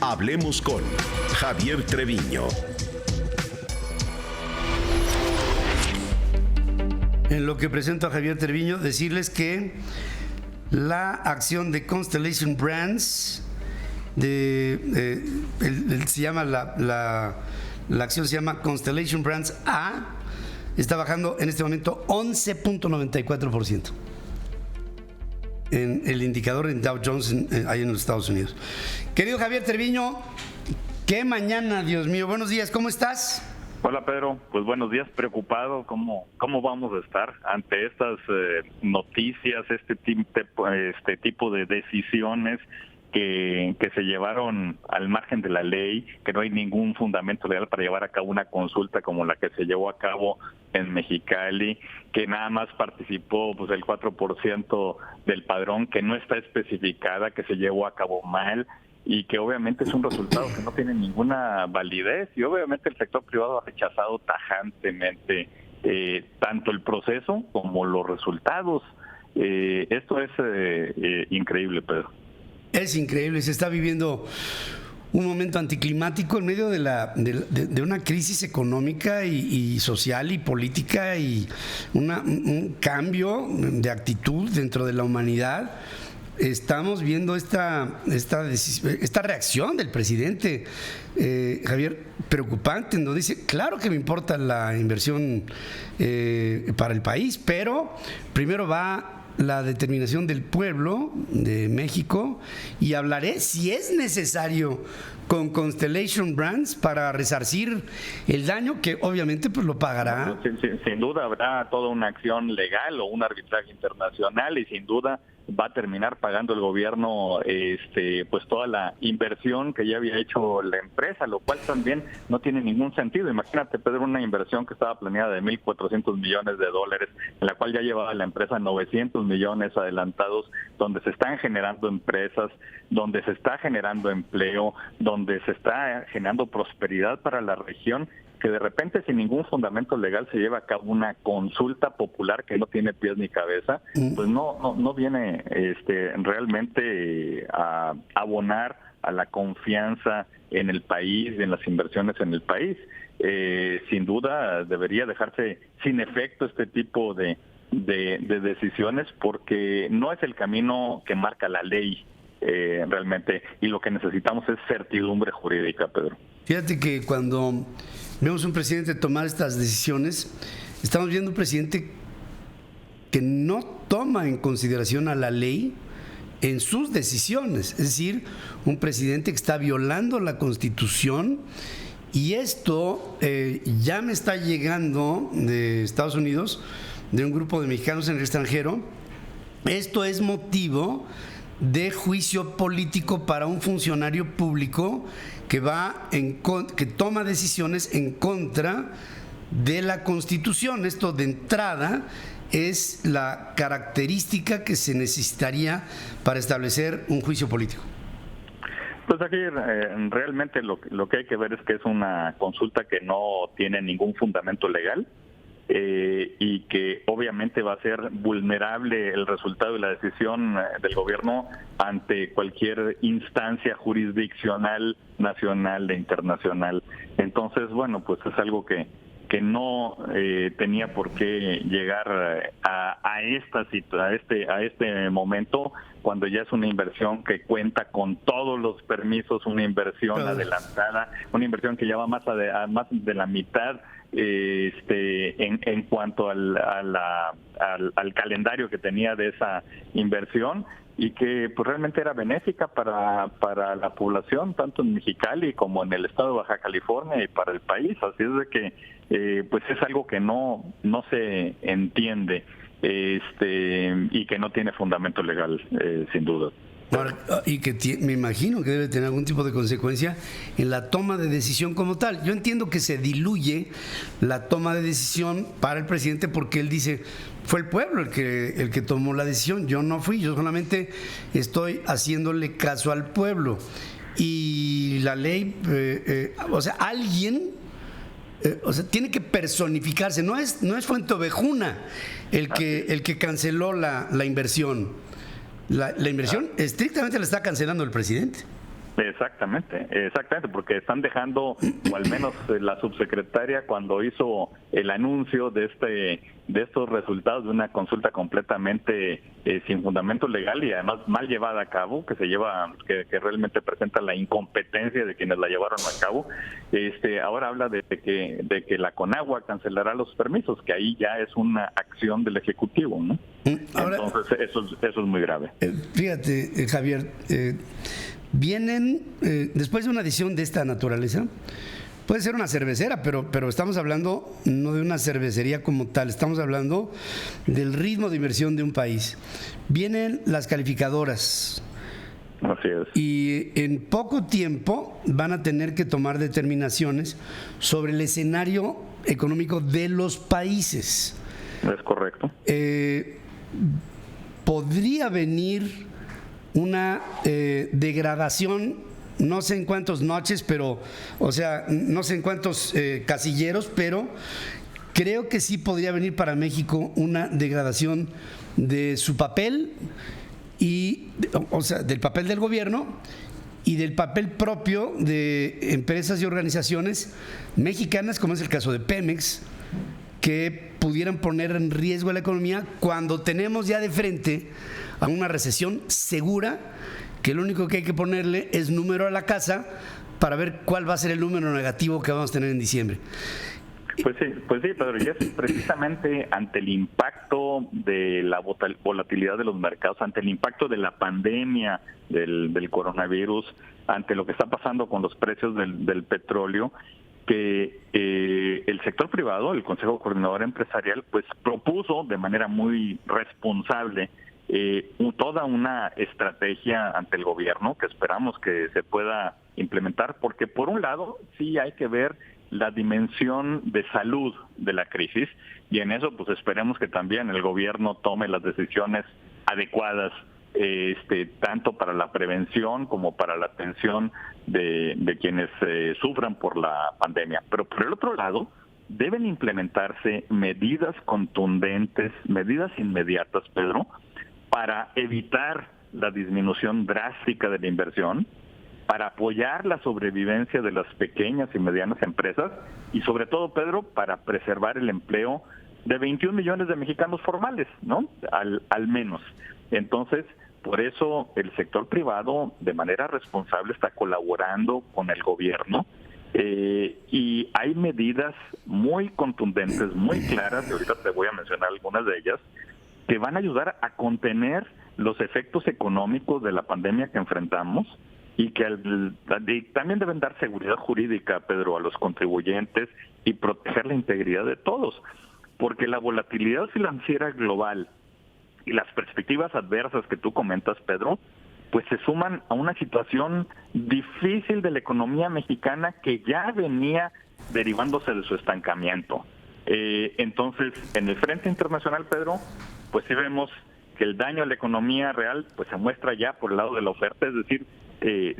Hablemos con Javier Treviño. En lo que presento a Javier Treviño, decirles que la acción de Constellation Brands, se llama la acción se llama Constellation Brands A, está bajando en este momento 11.94% en el indicador en Dow Jones ahí en los Estados Unidos. Querido Javier Treviño, qué mañana, Dios mío. Buenos días, ¿cómo estás? Hola Pedro, pues buenos días, preocupado, ¿cómo vamos a estar ante estas noticias, este tipo de decisiones que se llevaron al margen de la ley, que no hay ningún fundamento legal para llevar a cabo una consulta como la que se llevó a cabo en Mexicali, que nada más participó pues el 4% del padrón, que no está especificada, que se llevó a cabo mal, y que obviamente es un resultado que no tiene ninguna validez, y obviamente el sector privado ha rechazado tajantemente tanto el proceso como los resultados. Esto es increíble, Pedro. Es increíble, se está viviendo un momento anticlimático en medio de una crisis económica y social y política, y un cambio de actitud dentro de la humanidad. Estamos viendo esta reacción del presidente, Javier, preocupante, donde dice, claro que me importa la inversión para el país, pero primero va la determinación del pueblo de México, y hablaré, si es necesario, con Constellation Brands para resarcir el daño que obviamente pues lo pagará. Sin duda habrá toda una acción legal o un arbitraje internacional, y sin duda va a terminar pagando el gobierno pues toda la inversión que ya había hecho la empresa, lo cual también no tiene ningún sentido. Imagínate, Pedro, una inversión que estaba planeada de $1,400 millones, en la cual ya llevaba la empresa 900 millones adelantados, donde se están generando empresas, donde se está generando empleo, donde se está generando prosperidad para la región, que de repente sin ningún fundamento legal se lleva a cabo una consulta popular que no tiene pies ni cabeza, pues no viene realmente a abonar a la confianza en el país, en las inversiones en el país. Sin duda debería dejarse sin efecto este tipo de decisiones, porque no es el camino que marca la ley realmente, y lo que necesitamos es certidumbre jurídica, Pedro. Fíjate que cuando vemos un presidente tomar estas decisiones, estamos viendo un presidente que no toma en consideración a la ley en sus decisiones, es decir, un presidente que está violando la Constitución. Y esto ya me está llegando de Estados Unidos, de un grupo de mexicanos en el extranjero. Esto es motivo de juicio político para un funcionario público que toma decisiones en contra de la Constitución. Esto de entrada es la característica que se necesitaría para establecer un juicio político. Pues aquí realmente lo que hay que ver es que es una consulta que no tiene ningún fundamento legal, y que obviamente va a ser vulnerable el resultado de la decisión del gobierno ante cualquier instancia jurisdiccional, nacional e internacional. Entonces, bueno, pues es algo que no tenía por qué llegar a este momento, cuando ya es una inversión que cuenta con todos los permisos, una inversión adelantada, una inversión que ya va más de la mitad en cuanto al calendario que tenía de esa inversión, y que pues realmente era benéfica para la población, tanto en Mexicali como en el estado de Baja California, y para el país. Así es de que pues es algo que no se entiende, y que no tiene fundamento legal, sin duda. Y que me imagino que debe tener algún tipo de consecuencia en la toma de decisión como tal. Yo entiendo que se diluye la toma de decisión para el presidente, porque él dice, fue el pueblo el que tomó la decisión, yo no fui, yo solamente estoy haciéndole caso al pueblo. Y la ley, alguien tiene que personificarse, no es Fuenteovejuna el que canceló la inversión. La inversión estrictamente la está cancelando el presidente. Exactamente, porque están dejando, o al menos la subsecretaria cuando hizo el anuncio de estos resultados de una consulta completamente sin fundamento legal y además mal llevada a cabo, que realmente presenta la incompetencia de quienes la llevaron a cabo. Ahora habla de que la Conagua cancelará los permisos, que ahí ya es una acción del Ejecutivo, ¿no? Ahora, entonces eso es muy grave. Fíjate, Javier, vienen, después de una decisión de esta naturaleza, puede ser una cervecera, pero estamos hablando no de una cervecería como tal, estamos hablando del ritmo de inversión de un país. Vienen las calificadoras. Así es. Y en poco tiempo van a tener que tomar determinaciones sobre el escenario económico de los países. Es correcto. Podría venir una degradación, no sé en cuántos noches, pero, o sea, no sé en cuántos casilleros, pero creo que sí podría venir para México una degradación de su papel y, o sea, del papel del gobierno y del papel propio de empresas y organizaciones mexicanas, como es el caso de Pemex, que pudieran poner en riesgo la economía cuando tenemos ya de frente a una recesión segura, que lo único que hay que ponerle es número a la casa para ver cuál va a ser el número negativo que vamos a tener en diciembre. Pues sí, Pedro, y es precisamente ante el impacto de la volatilidad de los mercados, ante el impacto de la pandemia del coronavirus, ante lo que está pasando con los precios del petróleo, que el sector privado, el Consejo Coordinador Empresarial, pues propuso de manera muy responsable toda una estrategia ante el gobierno que esperamos que se pueda implementar, porque por un lado sí hay que ver la dimensión de salud de la crisis y en eso pues esperemos que también el gobierno tome las decisiones adecuadas, tanto para la prevención como para la atención de quienes sufran por la pandemia. Pero por el otro lado, deben implementarse medidas contundentes, medidas inmediatas, Pedro, para evitar la disminución drástica de la inversión, para apoyar la sobrevivencia de las pequeñas y medianas empresas y sobre todo, Pedro, para preservar el empleo de 21 millones de mexicanos formales, ¿no? Al menos. Entonces, por eso el sector privado de manera responsable está colaborando con el gobierno y hay medidas muy contundentes, muy claras, y ahorita te voy a mencionar algunas de ellas, que van a ayudar a contener los efectos económicos de la pandemia que enfrentamos y que también deben dar seguridad jurídica, Pedro, a los contribuyentes y proteger la integridad de todos, porque la volatilidad financiera global y las perspectivas adversas que tú comentas, Pedro, pues se suman a una situación difícil de la economía mexicana que ya venía derivándose de su estancamiento. Entonces, en el frente internacional, Pedro, pues sí vemos que el daño a la economía real pues se muestra ya por el lado de la oferta, es decir, se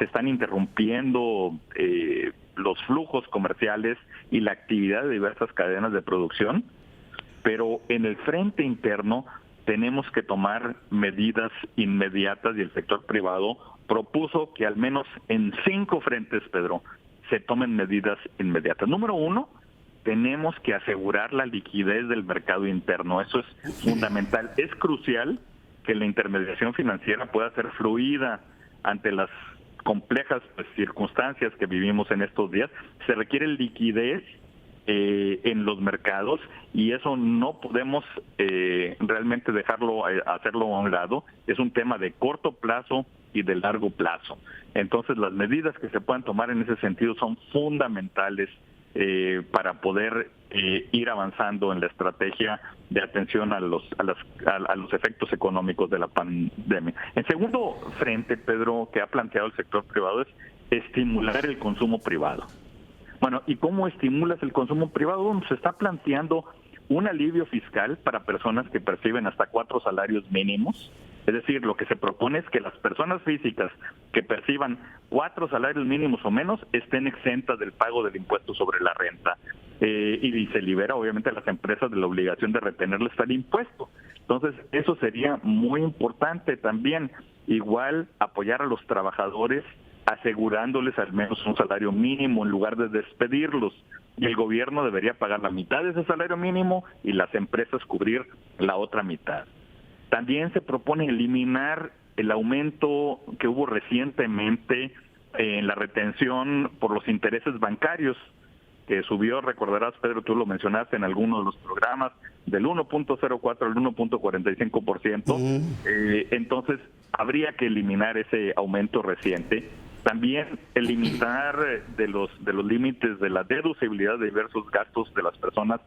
están interrumpiendo los flujos comerciales y la actividad de diversas cadenas de producción, pero en el frente interno tenemos que tomar medidas inmediatas y el sector privado propuso que al menos en 5 frentes, Pedro, se tomen medidas inmediatas. Número 1, tenemos que asegurar la liquidez del mercado interno. Eso es fundamental. Es crucial que la intermediación financiera pueda ser fluida ante las complejas circunstancias que vivimos en estos días. Se requiere liquidez en los mercados y eso no podemos realmente hacerlo a un lado. Es un tema de corto plazo y de largo plazo. Entonces las medidas que se puedan tomar en ese sentido son fundamentales para poder ir avanzando en la estrategia de atención a los efectos económicos de la pandemia. En segundo frente, Pedro, que ha planteado el sector privado es estimular el consumo privado. Bueno, ¿y cómo estimulas el consumo privado? Bueno, se está planteando un alivio fiscal para personas que perciben hasta 4 salarios mínimos Es decir, lo que se propone es que las personas físicas que perciban 4 salarios mínimos o menos estén exentas del pago del impuesto sobre la renta. Y se libera obviamente a las empresas de la obligación de retenerles tal impuesto. Entonces, eso sería muy importante también. Igual apoyar a los trabajadores asegurándoles al menos un salario mínimo en lugar de despedirlos. Y el gobierno debería pagar la mitad de ese salario mínimo y las empresas cubrir la otra mitad. También se propone eliminar el aumento que hubo recientemente en la retención por los intereses bancarios, que subió, recordarás, Pedro, tú lo mencionaste en algunos de los programas, del 1.04 al 1.45%. Entonces, habría que eliminar ese aumento reciente. También eliminar de los límites de la deducibilidad de diversos gastos de las personas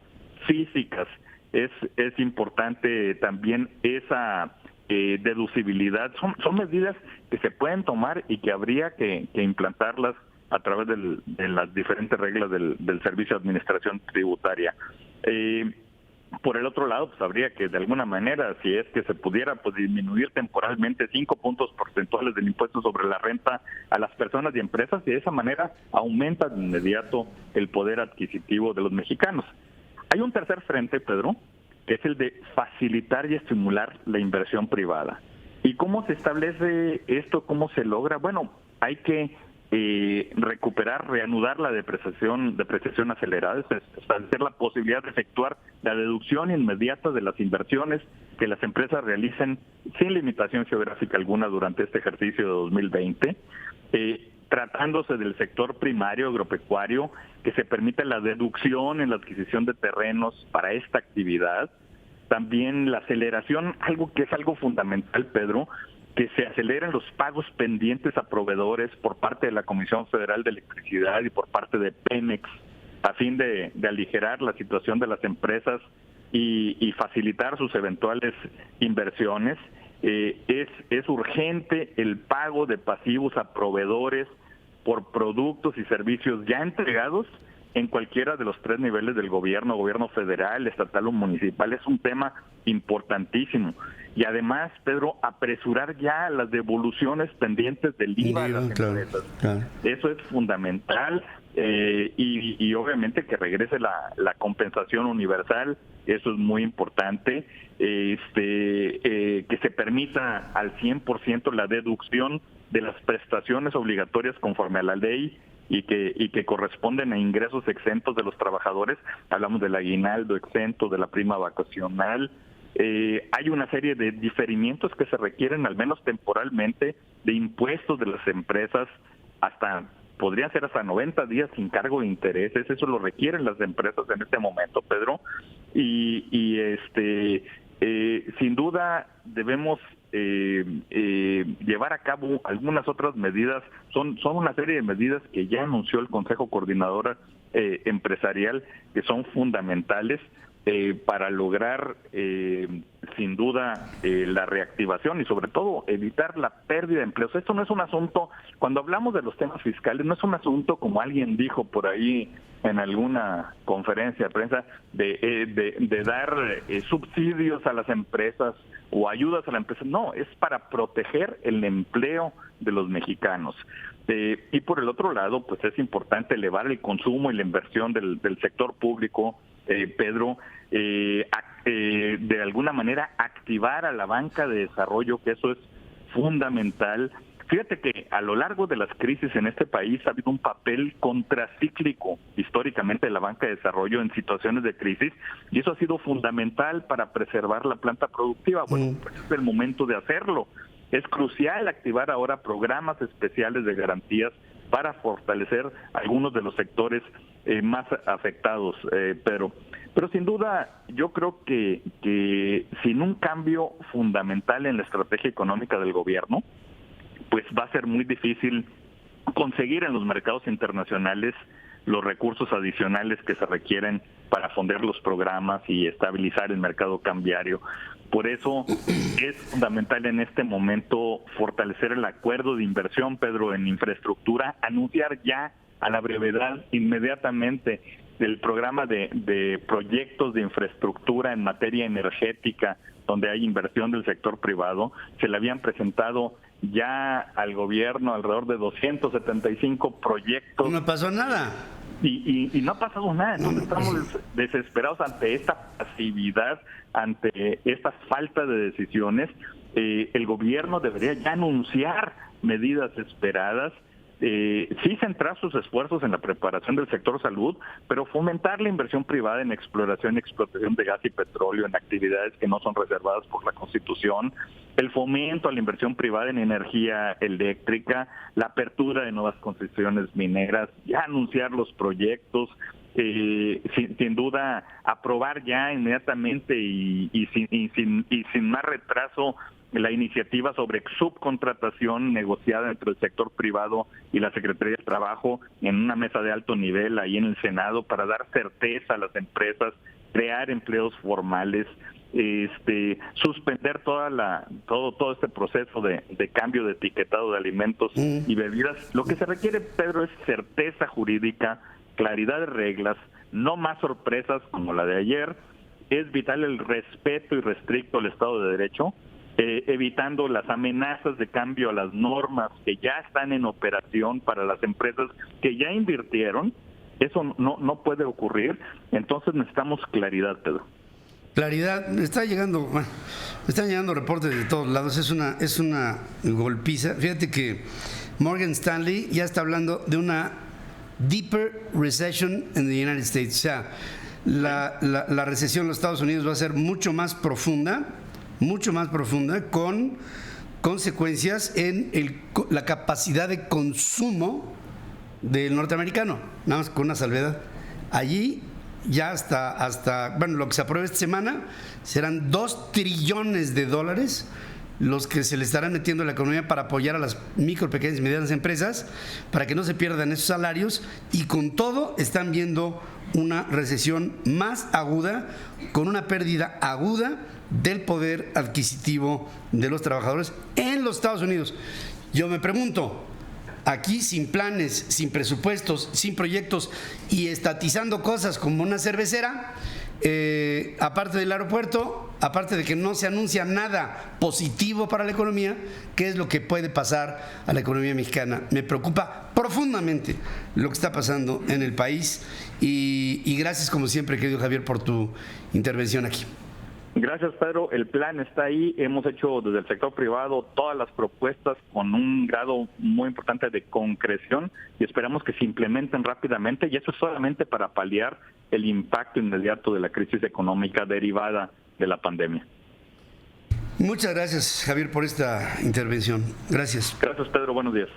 físicas. Es importante también esa deducibilidad. Son medidas que se pueden tomar y que habría que implantarlas a través de las diferentes reglas del Servicio de Administración Tributaria. Por el otro lado, pues habría que de alguna manera, si es que se pudiera, pues disminuir temporalmente 5 puntos porcentuales del impuesto sobre la renta a las personas y empresas, y de esa manera aumenta de inmediato el poder adquisitivo de los mexicanos. Hay un tercer frente, Pedro, que es el de facilitar y estimular la inversión privada. ¿Y cómo se establece esto? ¿Cómo se logra? Bueno, hay que reanudar la depreciación acelerada, es establecer la posibilidad de efectuar la deducción inmediata de las inversiones que las empresas realicen sin limitación geográfica alguna durante este ejercicio de 2020. Tratándose del sector primario agropecuario, que se permita la deducción en la adquisición de terrenos para esta actividad. También la aceleración, algo que es algo fundamental, Pedro, que se aceleren los pagos pendientes a proveedores por parte de la Comisión Federal de Electricidad y por parte de Pemex, a fin de aligerar la situación de las empresas y facilitar sus eventuales inversiones. Es urgente el pago de pasivos a proveedores por productos y servicios ya entregados en cualquiera de los 3 niveles del gobierno federal, estatal o municipal. Es un tema importantísimo. Y además, Pedro, apresurar ya las devoluciones pendientes del IVA a las empresas. Claro. Eso es fundamental. Y obviamente que regrese la compensación universal, eso es muy importante. Que se permita al 100% la deducción de las prestaciones obligatorias conforme a la ley y que corresponden a ingresos exentos de los trabajadores. Hablamos del aguinaldo exento, de la prima vacacional. Hay una serie de diferimientos que se requieren, al menos temporalmente, de impuestos de las empresas, podrían ser hasta 90 días sin cargo de intereses. Eso lo requieren las empresas en este momento, Pedro. Sin duda debemos llevar a cabo algunas otras medidas. Son una serie de medidas que ya anunció el Consejo Coordinador Empresarial, que son fundamentales para lograr sin duda la reactivación y sobre todo evitar la pérdida de empleos. Esto no es un asunto, cuando hablamos de los temas fiscales, no es un asunto como alguien dijo por ahí en alguna conferencia de prensa de dar subsidios a las empresas o ayudas a la empresa. No, es para proteger el empleo de los mexicanos. Y por el otro lado, pues es importante elevar el consumo y la inversión del sector público, Pedro, de alguna manera activar a la banca de desarrollo, que eso es fundamental. Fíjate que a lo largo de las crisis en este país ha habido un papel contracíclico históricamente de la banca de desarrollo en situaciones de crisis, y eso ha sido fundamental para preservar la planta productiva. Bueno, pues es el momento de hacerlo. Es crucial activar ahora programas especiales de garantías para fortalecer algunos de los sectores más afectados, pero sin duda yo creo que sin un cambio fundamental en la estrategia económica del gobierno, pues va a ser muy difícil conseguir en los mercados internacionales los recursos adicionales que se requieren para fondear los programas y estabilizar el mercado cambiario. Por eso es fundamental en este momento fortalecer el acuerdo de inversión, Pedro, en infraestructura, anunciar ya a la brevedad, inmediatamente, el programa de proyectos de infraestructura en materia energética, donde hay inversión del sector privado, se le habían presentado ya al gobierno alrededor de 275 proyectos. No pasó nada. Y no ha pasado nada. Entonces estamos desesperados ante esta pasividad, ante esta falta de decisiones. El gobierno debería ya anunciar medidas esperadas, sí centrar sus esfuerzos en la preparación del sector salud, pero fomentar la inversión privada en exploración y explotación de gas y petróleo, en actividades que no son reservadas por la Constitución, el fomento a la inversión privada en energía eléctrica, la apertura de nuevas concesiones mineras, ya anunciar los proyectos, sin duda aprobar ya inmediatamente y sin más retraso la iniciativa sobre subcontratación negociada entre el sector privado y la Secretaría de Trabajo en una mesa de alto nivel ahí en el Senado para dar certeza a las empresas, crear empleos formales, suspender todo este proceso de cambio de etiquetado de alimentos y bebidas. Lo que se requiere, Pedro, es certeza jurídica, claridad de reglas, no más sorpresas como la de ayer. Es vital el respeto irrestricto al Estado de Derecho, evitando las amenazas de cambio a las normas que ya están en operación para las empresas que ya invirtieron. Eso no puede ocurrir. Entonces necesitamos claridad, Pedro. Claridad. Están llegando reportes de todos lados. Es una golpiza. Fíjate que Morgan Stanley ya está hablando de una deeper recession in the United States. O sea, la recesión en los Estados Unidos va a ser mucho más profunda, con consecuencias en la capacidad de consumo del norteamericano, nada más con una salvedad. Allí ya hasta lo que se apruebe esta semana serán $2 trillones los que se le estarán metiendo a la economía para apoyar a las micro, pequeñas y medianas empresas para que no se pierdan esos salarios, y con todo están viendo una recesión más aguda, con una pérdida aguda del poder adquisitivo de los trabajadores en los Estados Unidos. Yo me pregunto, aquí sin planes, sin presupuestos, sin proyectos y estatizando cosas como una cervecera, aparte del aeropuerto, aparte de que no se anuncia nada positivo para la economía, ¿qué es lo que puede pasar a la economía mexicana? Me preocupa profundamente lo que está pasando en el país y gracias como siempre, querido Javier, por tu intervención aquí. Gracias, Pedro. El plan está ahí. Hemos hecho desde el sector privado todas las propuestas con un grado muy importante de concreción y esperamos que se implementen rápidamente, y eso es solamente para paliar el impacto inmediato de la crisis económica derivada de la pandemia. Muchas gracias, Javier, por esta intervención. Gracias. Gracias, Pedro. Buenos días.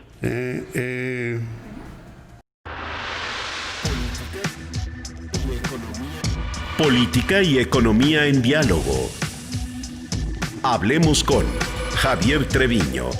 Política y economía en diálogo. Hablemos con Javier Treviño.